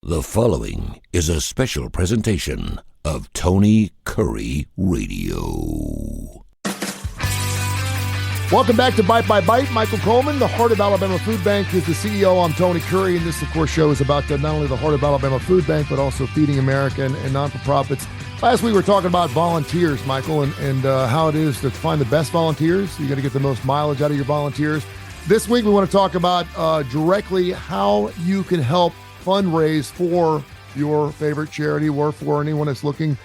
The following is a special presentation of Tony Kurre Radio. Welcome back to Bite by Bite. Michael Coleman, the Heart of Alabama Food Bank, is the CEO. I'm Tony Kurre, and this, of course, show is about not only the Heart of Alabama Food Bank, but also feeding America and non-for-profits. Last week, we were talking about volunteers, Michael, and how it is to find the best volunteers. You got to get the most mileage out of your volunteers. This week, we want to talk about directly how you can help fundraise for your favorite charity or for anyone that's looking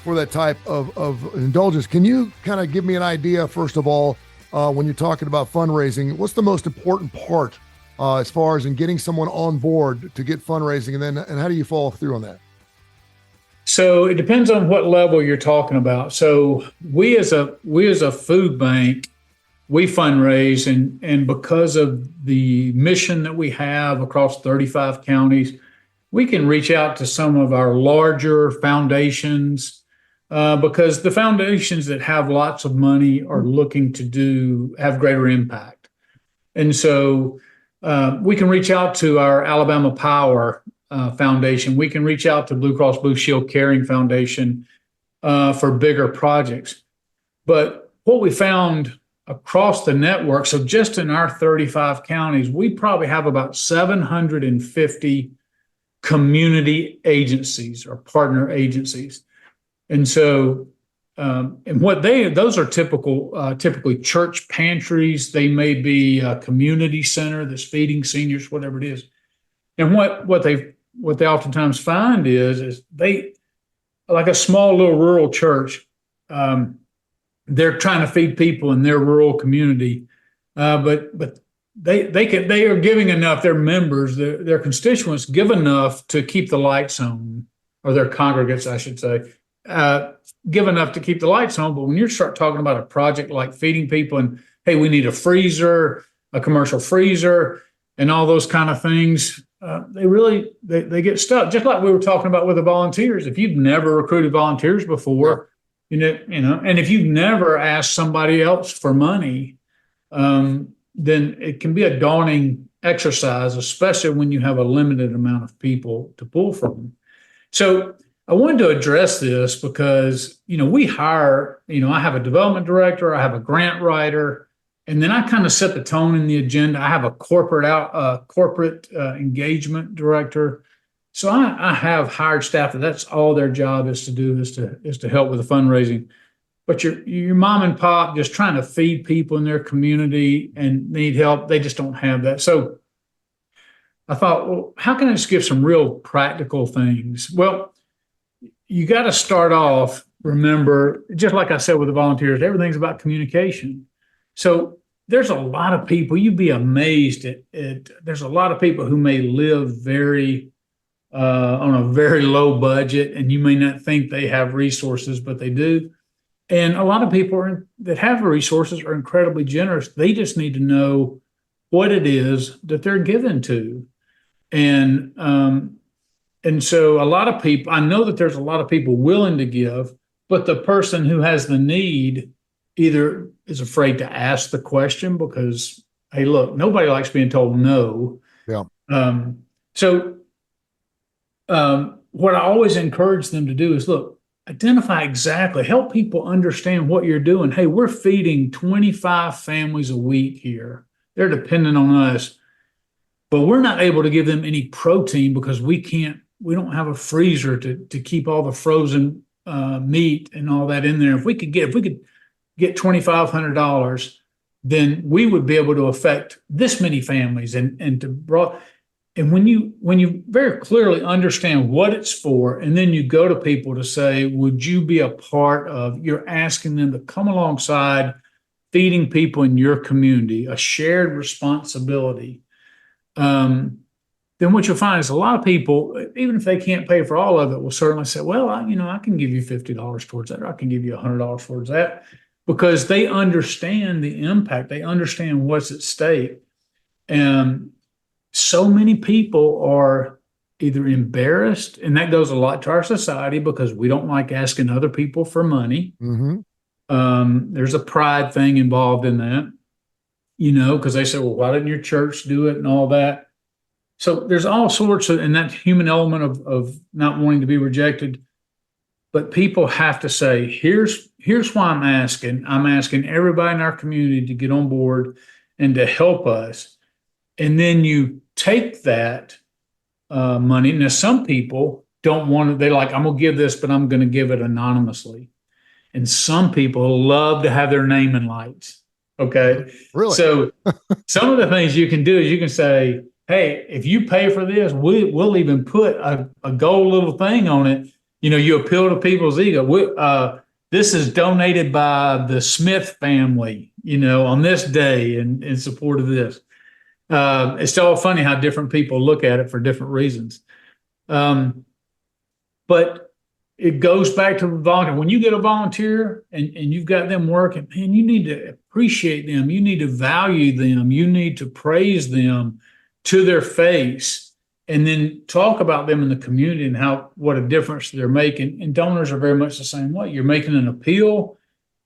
for that type of indulgence. Can you kind of give me an idea, first of all, when you're talking about fundraising, what's the most important part as far as in getting someone on board to get fundraising, and how do you follow through on that? So it depends on what level you're talking about. So we as a food bank, we fundraise, and because of the mission that we have across 35 counties, we can reach out to some of our larger foundations, because the foundations that have lots of money are looking to have greater impact. And so we can reach out to our Alabama Power Foundation. We can reach out to Blue Cross Blue Shield Caring Foundation for bigger projects. But what we found across the network, so just in our 35 counties, we probably have about 750 community agencies or partner agencies. And so, those are typically church pantries. They may be a community center that's feeding seniors, whatever it is. And what they oftentimes find is they, like a small little rural church, they're trying to feed people in their rural community, but they are giving enough. Their members, their constituents, give enough to keep the lights on, or their congregants, I should say. Give enough to keep the lights on. But when you start talking about a project like feeding people and, hey, we need a freezer, a commercial freezer, and all those kind of things, they get stuck. Just like we were talking about with the volunteers. If you've never recruited volunteers before, you know, and if you've never asked somebody else for money, then it can be a daunting exercise, especially when you have a limited amount of people to pull from. So I wanted to address this because, we hire, I have a development director, I have a grant writer, and then I kind of set the tone in the agenda. I have a corporate engagement director. So I have hired staff that's all their job is to do is to help with the fundraising. But your mom and pop just trying to feed people in their community and need help, they just don't have that. So I thought, well, how can I just give some real practical things? Well, you got to start off, remember, just like I said with the volunteers, everything's about communication. So there's a lot of people, you'd be amazed at there's a lot of people who may live on a very low budget, and you may not think they have resources, but they do. And a lot of people that have resources are incredibly generous. They just need to know what it is that they're given to. And so a lot of people, I know that there's a lot of people willing to give, but the person who has the need either is afraid to ask the question because, hey, look, nobody likes being told no. Yeah. What I always encourage them to do is, look, identify exactly, help people understand what you're doing. Hey, we're feeding 25 families a week here. They're dependent on us, but we're not able to give them any protein because we don't have a freezer to keep all the frozen meat and all that in there. If we could get $2,500, then we would be able to affect this many families and when you very clearly understand what it's for, and then you go to people to say, would you be a part of, you're asking them to come alongside feeding people in your community, a shared responsibility. Then what you'll find is a lot of people, even if they can't pay for all of it, will certainly say, well, I can give you $50 towards that, or I can give you $100 towards that, because they understand the impact. They understand what's at stake. And so many people are either embarrassed, and that goes a lot to our society because we don't like asking other people for money. Mm-hmm. There's a pride thing involved in that, because they say, well, why didn't your church do it and all that? So there's all sorts of, and that human element of not wanting to be rejected. But people have to say, here's why I'm asking. I'm asking everybody in our community to get on board and to help us. And then you take that money. Now, some people don't want to, they're like, I'm going to give this, but I'm going to give it anonymously. And some people love to have their name in lights. Okay. Really? So some of the things you can do is you can say, hey, if you pay for this, we'll even put a gold little thing on it. You know, you appeal to people's ego. This is donated by the Smith family, you know, on this day in support of this. It's all funny how different people look at it for different reasons. But it goes back to volunteer. When you get a volunteer and you've got them working, man, you need to appreciate them. You need to value them. You need to praise them to their face, and then talk about them in the community and what a difference they're making. And donors are very much the same way. You're making an appeal.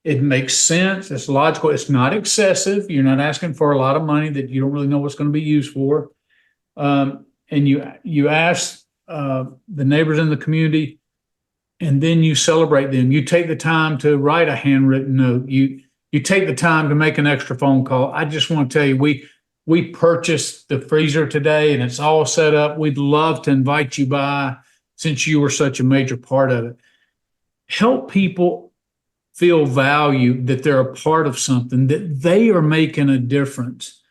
It makes sense. It's logical. It's not excessive. You're not asking for a lot of money that you don't really know what's going to be used for. And you ask the neighbors in the community, and then you celebrate them. You take the time to write a handwritten note. You take the time to make an extra phone call. I just want to tell you, we purchased the freezer today, and it's all set up. We'd love to invite you by, since you were such a major part of it. Help people feel valued, that they're a part of something, that they are making a difference.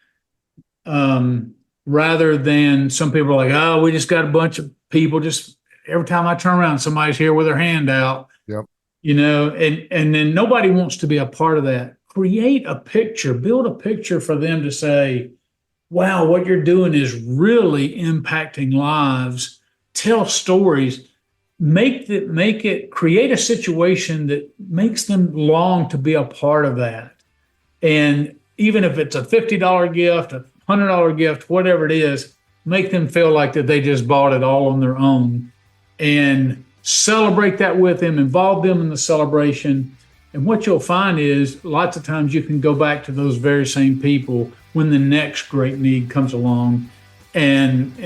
Rather than some people are like, oh, we just got a bunch of people. Just every time I turn around, somebody's here with their hand out. Yep. You know, and then nobody wants to be a part of that. Create a picture, build a picture for them to say, wow, what you're doing is really impacting lives. Tell stories, create a situation that makes them long to be a part of that. And even if it's a $50 gift, a $100 gift, whatever it is, make them feel like that they just bought it all on their own, and celebrate that with them, involve them in the celebration. And what you'll find is lots of times you can go back to those very same people when the next great need comes along, and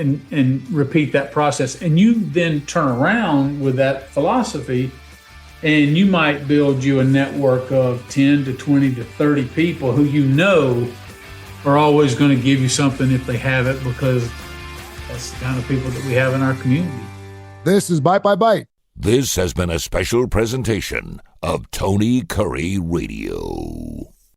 repeat that process. And you then turn around with that philosophy, and you might build you a network of 10 to 20 to 30 people who you know are always going to give you something if they have it, because that's the kind of people that we have in our community. This is Bite by Bite. This has been a special presentation of Tony Curre Radio.